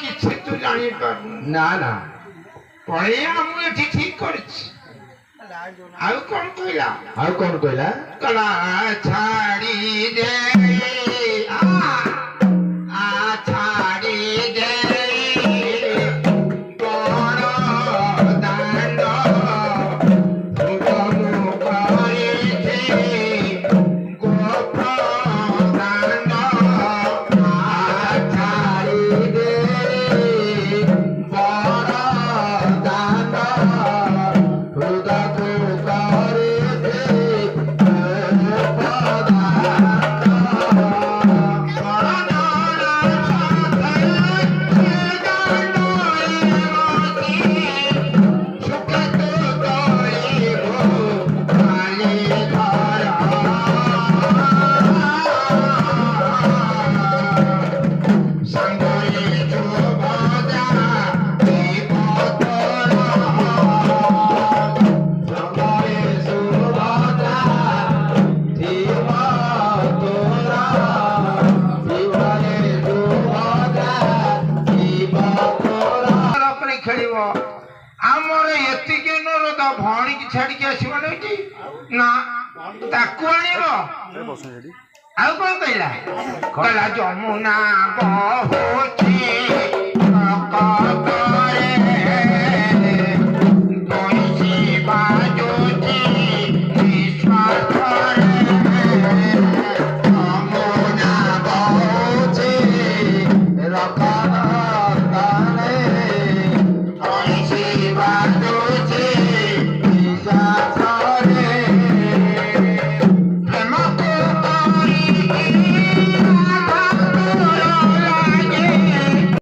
इच्छे तू जानी पर ना ना पळे हम एठी ठीक करछि आउ कोन कहला कला छाड़ी दे आ छाड़ी दे भौणी की छाड़ी के आसो ना ताकू आउ कौन कहला जमुना बहु